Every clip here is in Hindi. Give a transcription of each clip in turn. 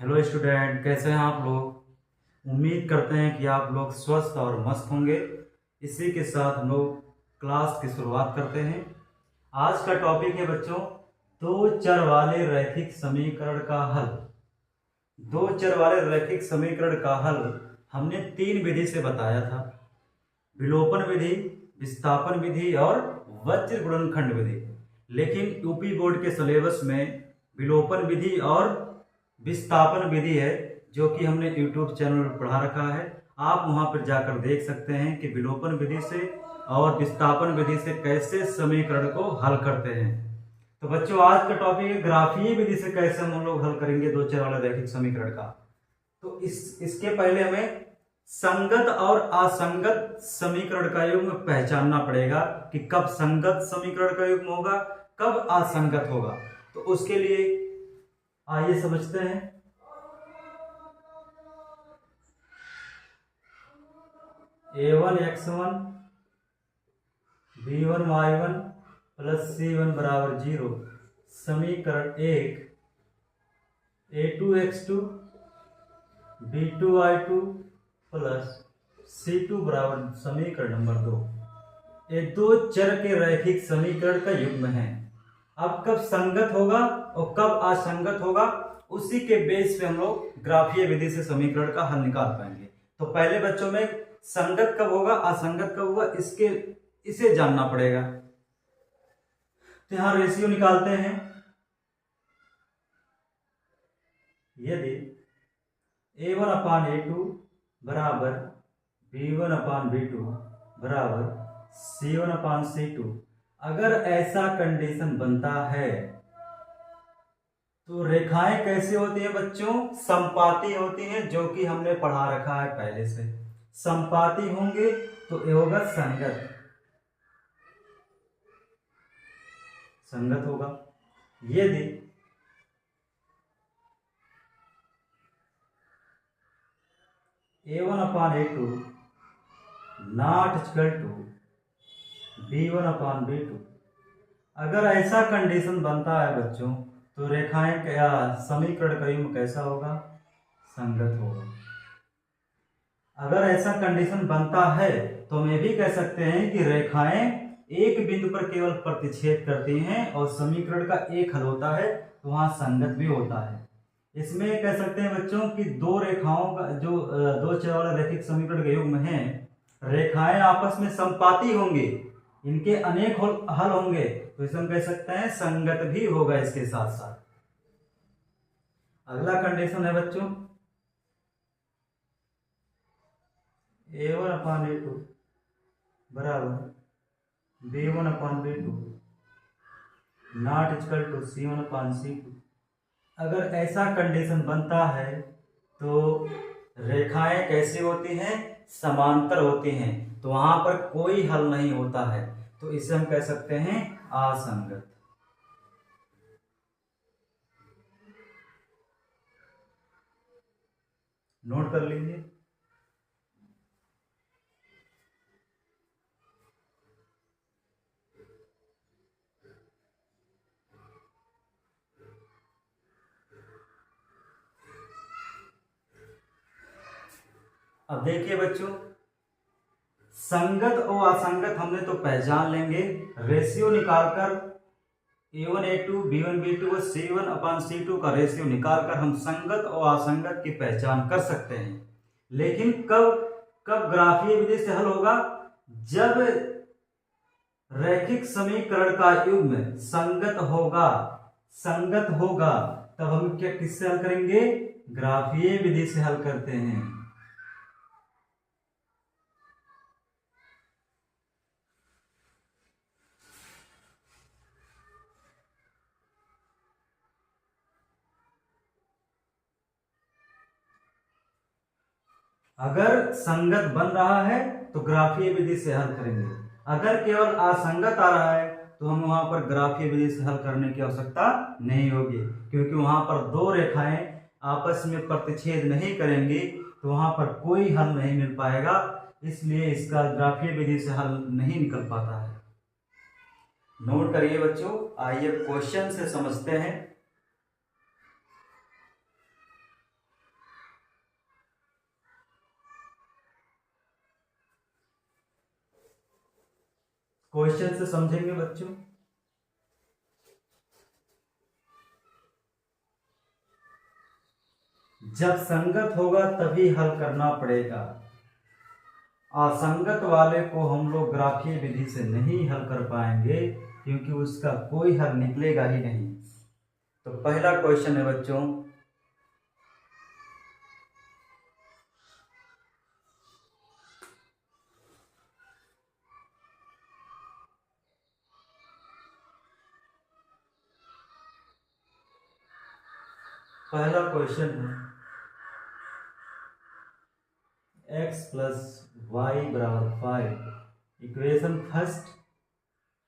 हेलो स्टूडेंट, कैसे हैं आप लोग। उम्मीद करते हैं कि आप लोग स्वस्थ और मस्त होंगे। इसी के साथ हम लोग क्लास की शुरुआत करते हैं। आज का टॉपिक है बच्चों, दो चर वाले रैखिक समीकरण का हल। दो चर वाले रैखिक समीकरण का हल हमने तीन विधि से बताया था: विलोपन विधि, विस्थापन विधि और वज्र गुणनखंड विधि। लेकिन यूपी बोर्ड के सिलेबस में विलोपन विधि और विस्थापन विधि है, जो कि हमने यूट्यूब चैनल पर पढ़ा रखा है। आप वहां पर जाकर देख सकते हैं कि विलोपन विधि से और विस्थापन विधि से कैसे समीकरण को हल करते हैं। तो बच्चों, आज का टॉपिक है ग्राफीय विधि से कैसे हम लोग हल करेंगे दो चर वाले रैखिक समीकरण का। तो इसके पहले हमें संगत और असंगत समीकरण का युग्म पहचानना पड़ेगा कि कब संगत समीकरण का युग्म होगा, कब असंगत होगा। तो उसके लिए आइए समझते हैं। a1x1 b1y1 प्लस c1 बराबर 0 समीकरण 1, a2x2 b2y2 प्लस c2 बराबर समीकरण नंबर 2। ये दो चर के रैखिक समीकरण का युग्म है। अब कब संगत होगा और कब असंगत होगा, उसी के बेस पे हम लोग ग्राफीय विधि से समीकरण का हल निकाल पाएंगे। तो पहले बच्चों में संगत कब होगा, असंगत कब होगा, इसे जानना पड़ेगा। तो यहां रेशियो निकालते हैं। यदि a1/a2 बराबर b1/b2 बराबर c1/c2, अगर ऐसा कंडीशन बनता है तो रेखाएं कैसी होती हैं बच्चों, समपाती होती हैं, जो कि हमने पढ़ा रखा है पहले से। समपाती होंगे तो ये होगा संगत, संगत होगा। यदि a1/a2 not equal to b1/b2, अगर ऐसा कंडीशन बनता है बच्चों, तो रेखाएं क्या, समीकरण का युग्म कैसा होगा, संगत होगा। अगर ऐसा कंडीशन बनता है तो हम ये भी कह सकते हैं कि रेखाएं एक बिंदु पर केवल प्रतिच्छेद करती हैं और समीकरण का एक हल होता है, तो वहां संगत भी होता है। इसमें कह सकते हैं बच्चों कि दो रेखाओं का जो दो चर वाला रैखिक समीकरण का युग्म है, रेखाएं आपस में समपाती होंगी, इनके अनेक हल होंगे, तो इसे हम कह सकते हैं संगत भी होगा इसके साथ साथ। अगला कंडीशन है बच्चों a1/a2 बराबर b1/b2 not equal to c1/c2। अगर ऐसा कंडीशन बनता है तो रेखाएं कैसी होती हैं, समांतर होती हैं, तो वहां पर कोई हल नहीं होता है, तो इसे हम कह सकते हैं असंगत। नोट कर लीजिए। अब देखिए बच्चों, संगत और असंगत हमने तो पहचान लेंगे। रेशियो निकालकर a1a2 b1b2 और c1/c2 का रेशियो निकालकर हम संगत और असंगत की पहचान कर सकते हैं। लेकिन कब कब ग्राफीय विधि से हल होगा, जब रैखिक समीकरण का युग्म संगत होगा, संगत होगा, तब हम क्या किससे हल करेंगे, ग्राफीय विधि से हल करते हैं। अगर संगत बन रहा है तो ग्राफीय विधि से हल करेंगे, अगर केवल असंगत आ रहा है तो हम वहां पर ग्राफीय विधि से हल करने की आवश्यकता नहीं होगी, क्योंकि वहां पर दो रेखाएं आपस में प्रतिच्छेद नहीं करेंगी, तो वहां पर कोई हल नहीं मिल पाएगा, इसलिए इसका ग्राफीय विधि से हल नहीं निकल पाता है। नोट करिए बच्चों। आइए क्वेश्चन से समझते हैं। क्वेश्चन से समझेंगे बच्चों। जब संगत होगा तभी हल करना पड़ेगा। असंगत वाले को हम लोग ग्राफीय विधि से नहीं हल कर पाएंगे, क्योंकि उसका कोई हल निकलेगा ही नहीं। तो पहला क्वेश्चन है बच्चों, पहला क्वेश्चन है x प्लस वाई बराबर 5। Equation first,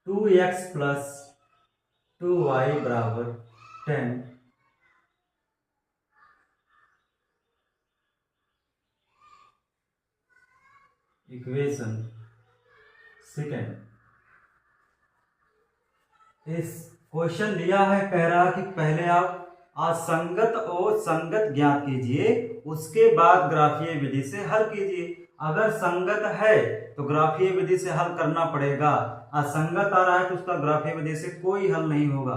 2x plus 2y बराबर 10। इक्वेशन सेकेंड, इस क्वेश्चन दिया है, कह रहा कि पहले आप असंगत और संगत ज्ञात कीजिए, उसके बाद ग्राफीय विधि से हल कीजिए। अगर संगत है तो ग्राफीय विधि से हल करना पड़ेगा, असंगत आ रहा है तो उसका ग्राफीय विधि से कोई हल नहीं होगा।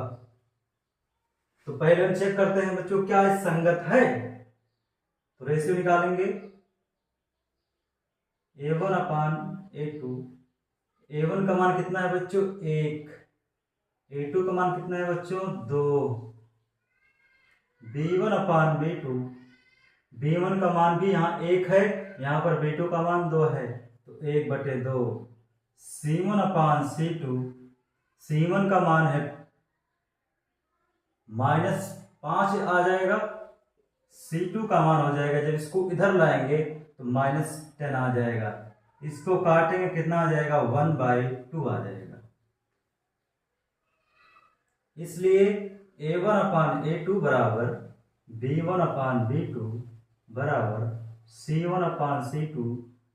तो पहले हम चेक करते हैं बच्चों, क्या ये संगत है? तो रेशियो निकालेंगे, a1 अपान a2। a1 का मान कितना है बच्चों? 1। a2 का मान कितना है बच्चों? 2। b1 अपान b2, b1 का मान भी यहाँ 1 है, यहाँ पर b2 का मान 2 है, तो 1/2। c1 अपान c2, c1 का मान है -5 आ जाएगा, c2 का मान हो जाएगा, जब इसको इधर लाएंगे तो -10 आ जाएगा। इसको काटेंगे कितना आ जाएगा? 1/2 आ जाएगा। इसलिए a1 अपान a2 बराबर b1 अपान b2 बराबर c1 अपान c2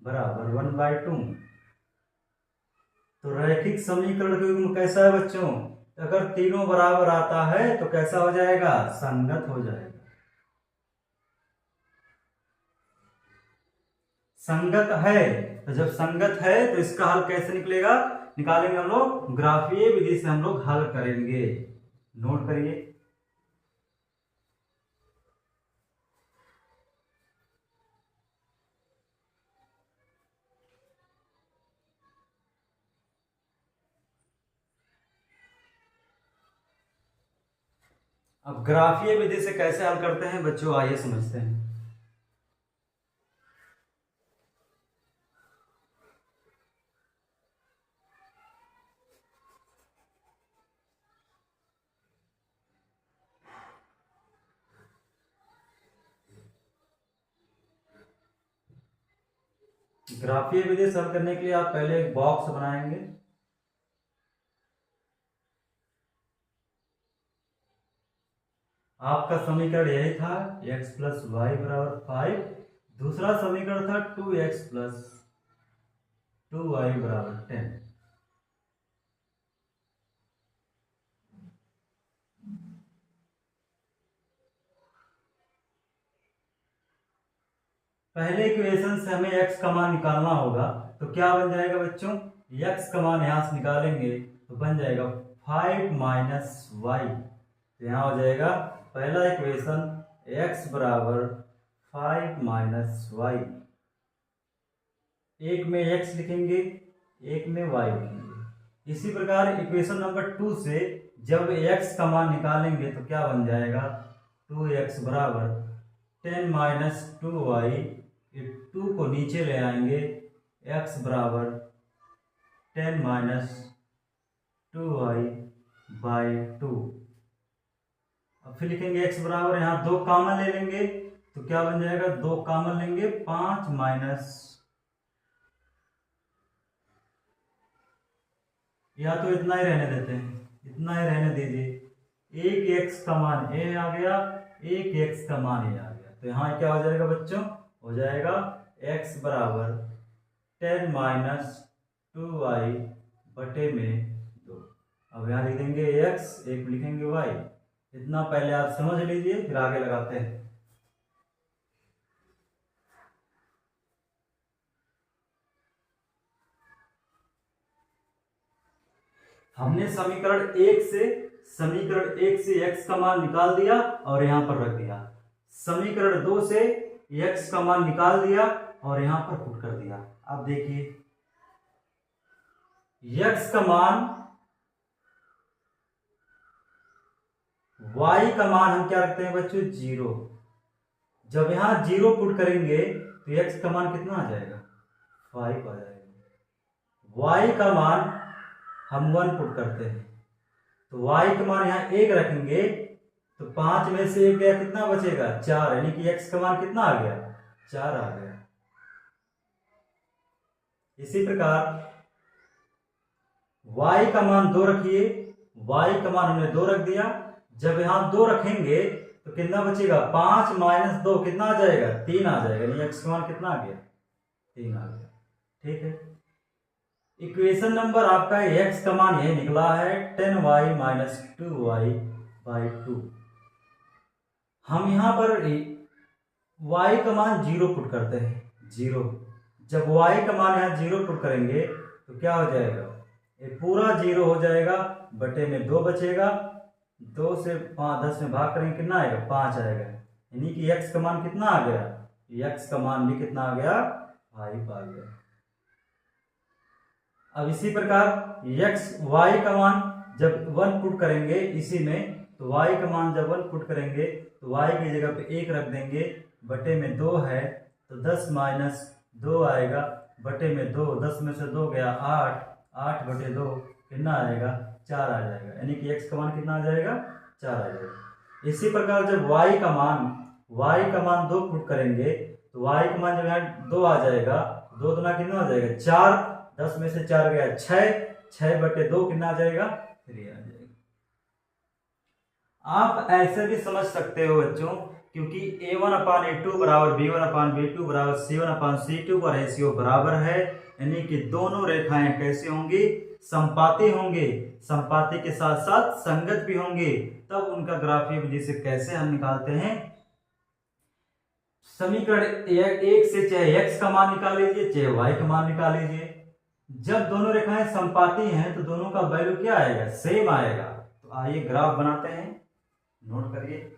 बराबर 1/2। तो रैखिक समीकरण का युग्म कैसा है बच्चों? अगर तीनों बराबर आता है तो कैसा हो जाएगा? संगत हो जाएगा। संगत है, तो जब संगत है तो इसका हल कैसे निकलेगा? निकालेंगे हम लोग ग्राफीय विधि से, हम लोग हल करेंगे। नोट करिए, अब ग्राफीय विधि से कैसे हल करते हैं बच्चों, आइए समझते हैं। ग्राफीय विधि से हल करने के लिए आप पहले एक बॉक्स बनाएंगे। आपका समीकरण यही था, x प्लस वाई बराबर 5। दूसरा समीकरण था 2x प्लस 2y बराबर 10। पहले इक्वेशन से हमें x का मान निकालना होगा, तो क्या बन जाएगा बच्चों? x का मान यहां से निकालेंगे तो बन जाएगा 5 माइनस वाई। तो यहाँ हो जाएगा पहला इक्वेशन x बराबर 5 माइनस वाई। एक में x लिखेंगे, एक में y लिखेंगे। इसी प्रकार इक्वेशन नंबर 2 से जब x का मान निकालेंगे तो क्या बन जाएगा? 2x बराबर 10 माइनस 2y। 2 को नीचे ले आएंगे, x बराबर 10 माइनस 2y बाई 2। अब फिर लिखेंगे x बराबर, यहाँ 2 कॉमन ले लेंगे तो क्या बन जाएगा? 2 कॉमन लेंगे, 5 माइनस, या तो इतना ही रहने देते हैं, इतना ही रहने दीजिए। एक x का मान a आ गया, एक x का मान a आ गया, तो यहाँ क्या हो जाएगा बच्चों? हो जाएगा x बराबर 10 माइनस 2y बटे में 2। अब यहाँ लिख देंगे x, एक लिखेंगे y। इतना पहले आप समझ लीजिए, फिर आगे लगाते हैं। हमने समीकरण एक से x का मान निकाल दिया और यहाँ पर रख दिया। समीकरण 2 से x का मान निकाल दिया और यहाँ पर पुट कर दिया। अब देखिए x का मान, y का मान हम क्या रखते हैं बच्चों 0। जब यहाँ 0 पुट करेंगे तो x का मान कितना आ जाएगा 5 आ जाएगा। y का मान हम 1 पुट करते हैं तो y का मान यहाँ 1 रखेंगे तो 5 में से 1 गया, कितना बचेगा 4, यानी कि x का मान कितना आ गया 4 आ गया। इसी प्रकार y का मान 2 रखिए, y का मान हमने 2 रख दिया। जब यहाँ 2 रखेंगे तो कितना बचेगा 5 माइनस 2 कितना आ जाएगा 3 आ जाएगा, यानी x का मान कितना आ गया 3 आ गया। ठीक है, इक्वेशन नंबर आपका x का मान यह निकला है 10y माइनस 2y बाई 2। हम यहाँ पर y का मान 0 पुट करते हैं, 0। जब y का मान यहाँ 0 पुट करेंगे तो क्या हो जाएगा, ये पूरा 0 हो जाएगा, बटे में 2 बचेगा, 2 से 10 में भाग करेंगे कितना आएगा 5 आएगा, यानी कि x का मान कितना आ गया, x का मान भी कितना आ गया 5 आ गया। अब इसी प्रकार y का मान जब 1 पुट करेंगे इसी में, तो y का मान जब 1 पुट करेंगे तो y की जगह पे 1 रख देंगे, बटे में 2 है तो 10 माइनस 2 आएगा, बटे में 2, 10 में से 2 गया 8, 8 बटे 2 कितना आएगा 4 आ जाएगा, यानी कि x का मान कितना आ जाएगा 4 आ जाएगा। इसी प्रकार जब y का मान 2 पुट करेंगे तो y का मान जब यहाँ 2 आ जाएगा, 2 दुना कितना हो जाएगा 4, 10 में से 4 गया 6, 6 बटे 2 कितना आ जाएगा 3 आ जाएगा। आप ऐसे भी समझ सकते हो बच्चों, क्योंकि a1/a2 बराबर b1/b2 बराबर c1/c2 का रेशियो बराबर है, यानी कि दोनों रेखाएं कैसे होंगी संपाती होंगे, संपाती के साथ साथ संगत भी होंगे। तब उनका ग्राफीय विधि से कैसे हम निकालते हैं, समीकरण 1 से चाहे x का मान निकाल लीजिए चाहे y का मान निकाल लीजिए। जब दोनों रेखाएं संपाती हैं तो दोनों का वैल्यू क्या आएगा सेम आएगा। तो आइए ग्राफ बनाते हैं, नोट करिए।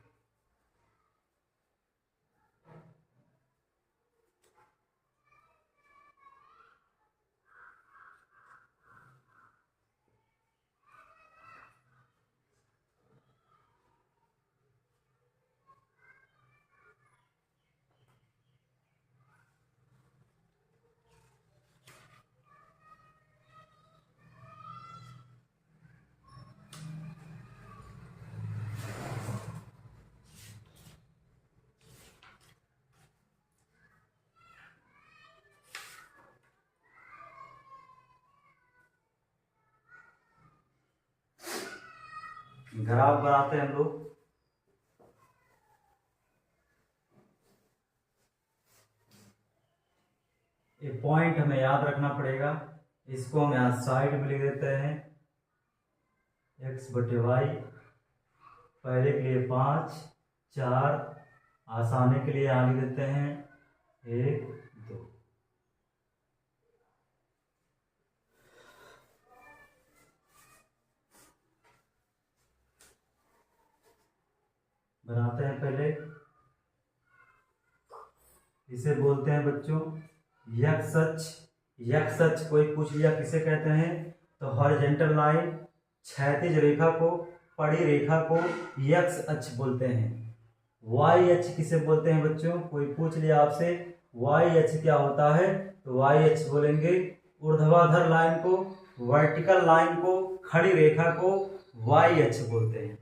ग्राफ बनाते हैं हम लोग। ये पॉइंट हमें याद रखना पड़ेगा, इसको हम यहाँ साइड में लिख देते हैं x बटे वाई, पहले के लिए 5, 4, आसानी के लिए यहाँ लिख देते हैं 1, 2। बनाते हैं पहले, इसे बोलते हैं बच्चों यक्ष अक्ष। यक्ष अक्ष कोई पूछ लिया किसे कहते हैं, तो हॉरिजॉन्टल लाइन क्षैतिज रेखा को, पड़ी रेखा को यक्ष अक्ष बोलते हैं। वाई अक्ष किसे बोलते हैं बच्चों, कोई पूछ लिया आपसे वाई अक्ष क्या होता है, तो वाई अक्ष बोलेंगे ऊर्ध्वाधर लाइन को, वर्टिकल लाइन को, खड़ी रेखा को वाई अक्ष बोलते हैं।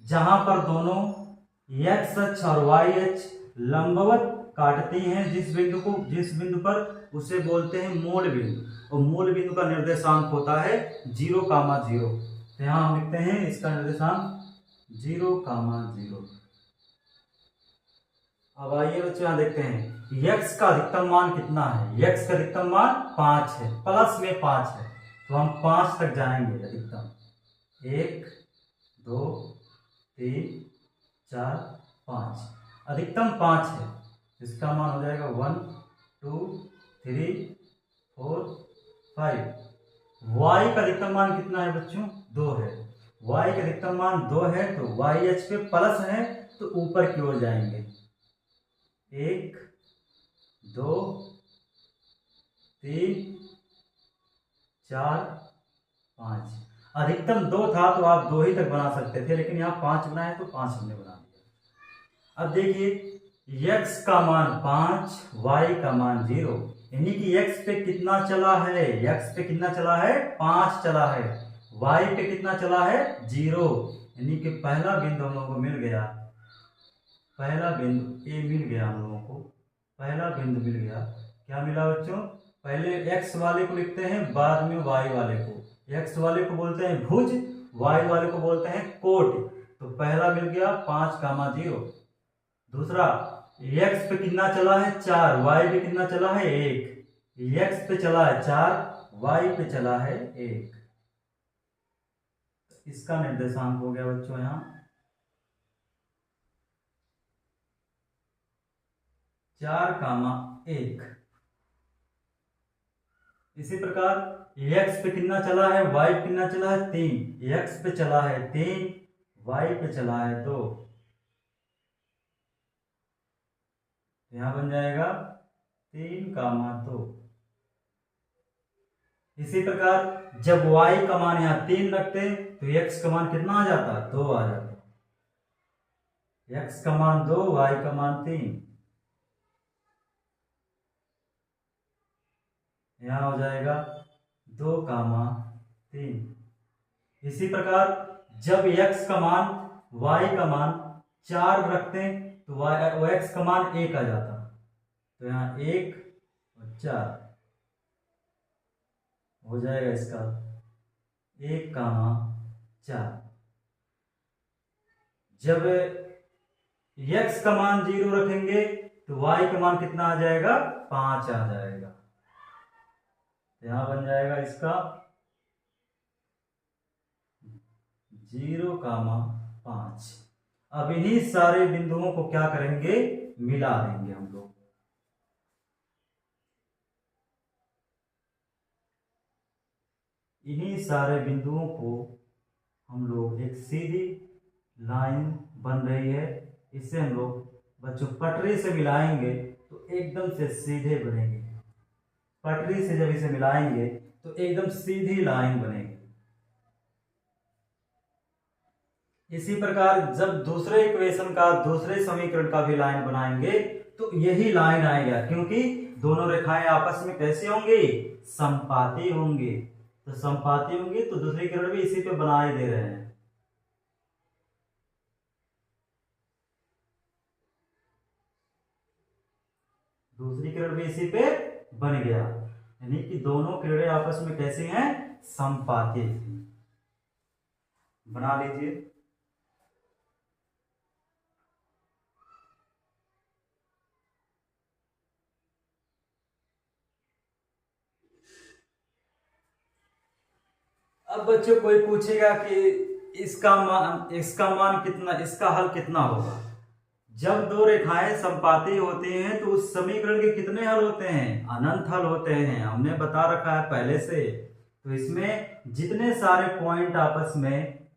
जहां पर दोनों एक्स अक्ष और वाई अक्ष लंबवत काटती हैं जिस बिंदु पर, उसे बोलते हैं मूल बिंदु, और मूल बिंदु का निर्देशांक होता है 0, 0। तो यहां हम लिखते हैं इसका निर्देशांक 0, 0। अब आइए बच्चों यहाँ देखते हैं यक्ष का अधिकतम मान कितना है। यक्ष का अधिकतम मान 5 है, प्लस में 5 है, तो हम 5 तक जाएंगे अधिकतम। 1, 2, 3, 4, 5, अधिकतम 5 है, इसका मान हो जाएगा 1, 2, 3, 4, 5, y का अधिकतम मान कितना है बच्चों? 2 है। y का अधिकतम मान 2 है तो YH पे प्लस है तो ऊपर की ओर जाएंगे। 1 2 3 4 5। अधिकतम 2 था तो आप 2 ही तक बना सकते थे, लेकिन यहाँ 5 बनाए तो 5 हमने बना दिया। अब देखिए x का मान 5, y का मान 0, यानी कि x पे कितना चला है? x पे कितना चला है? 5 चला है। y पे कितना चला है? 0, यानी कि पहला बिंदु हम लोगों को मिल गया। पहला बिंदु ए मिल गया हम लोगों को, पहला बिंदु मिल गया। क्या मिला बच्चों? पहले x वाले को लिखते हैं, बाद में y वाले को। x वाले को बोलते हैं भुज, y वाले को बोलते हैं कोट। तो पहला मिल गया 5,0। दूसरा x पे कितना चला है? 4, y पे कितना चला है? 1। x पे चला है 4, y पे चला है 1। इसका निर्देशांक हो गया बच्चों यहाँ 4,1। इसी प्रकार x पे कितना चला है? y पे कितना चला है? 3। x पे चला है 3, y पे चला है 2। यहां बन जाएगा 3,2। इसी प्रकार जब y का मान यहाँ 3 रखते तो x का मान कितना आ जाता? 2 आ जाता। x का मान 2, y का मान 3। यहाँ हो जाएगा 2,3। इसी प्रकार जब x का मान y का मान 4 रखते तो x का मान 1 आ जाता। तो यहाँ 1 और 4 हो जाएगा इसका 1,4। जब x का मान 0 रखेंगे तो y का मान कितना आ जाएगा? 5 आ जाएगा। यहां बन जाएगा इसका 0,5। अब इन्हीं सारे बिंदुओं को क्या करेंगे? मिला देंगे हम लोग। इन्हीं सारे बिंदुओं को हम लोग एक सीधी लाइन बन रही है, इसे हम लोग बच्चों पटरी से मिलाएंगे तो एकदम से सीधे बनेंगे। पटरी से जब इसे मिलाएंगे तो एकदम सीधी लाइन बनेगी। इसी प्रकार जब दूसरे इक्वेशन का, दूसरे समीकरण का भी लाइन बनाएंगे तो यही लाइन आएगा, क्योंकि दोनों रेखाएं आपस में कैसे होंगी? समपाती होंगी। तो समपाती होंगी तो दूसरी किरण भी इसी पे बनाए दे रहे हैं। दूसरी किरण भी इसी पे बन गया, यानी कि दोनों किरणें आपस में कैसी हैं? समपाती। बना लीजिए। अब बच्चों कोई पूछेगा कि इसका मान कितना, इसका हल कितना होगा? जब दो रेखाएं समपाती होती हैं तो उस समीकरण के कितने हल होते हैं? अनंत हल होते हैं, हमने बता रखा है पहले से। तो इसमें जितने सारे पॉइंट आपस में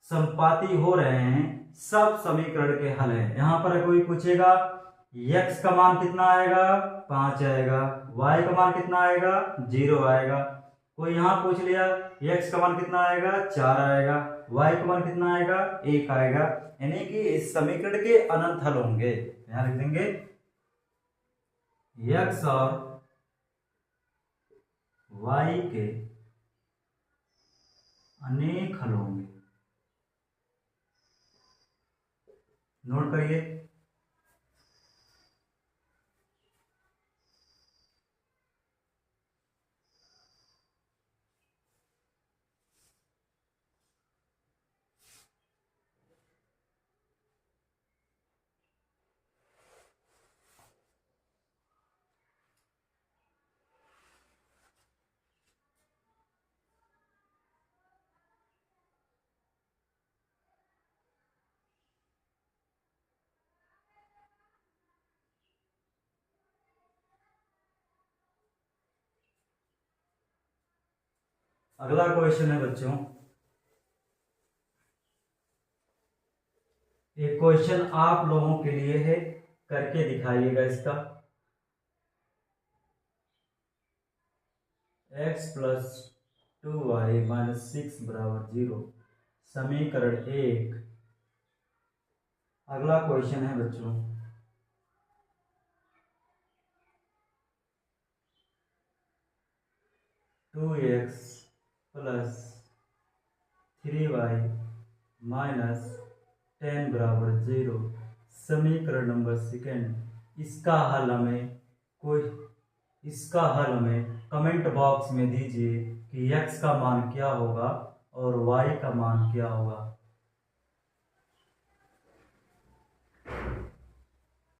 समपाती हो रहे हैं सब समीकरण के हल हैं। यहां पर कोई पूछेगा x का मान कितना आएगा? 5 आएगा। y का मान कितना आएगा? 0 आएगा। कोई यहां पूछ लिया x का मान कितना आएगा? 4 आएगा। y का मान कितना आएगा? 1 आएगा। यानी कि इस समीकरण के अनंत हल होंगे। यहां लिख देंगे x और y के अनेक हल होंगे। नोट करिए। अगला क्वेश्चन है बच्चों, एक क्वेश्चन आप लोगों के लिए है, करके दिखाइएगा इसका। x प्लस 2y माइनस 6 बराबर 0, समीकरण 1। अगला क्वेश्चन है बच्चों, to x plus 3y minus 10 बराबर 0, समीकरण नंबर 2। इसका हल हमें कमेंट बॉक्स में दीजिए कि x का मान क्या होगा और y का मान क्या होगा।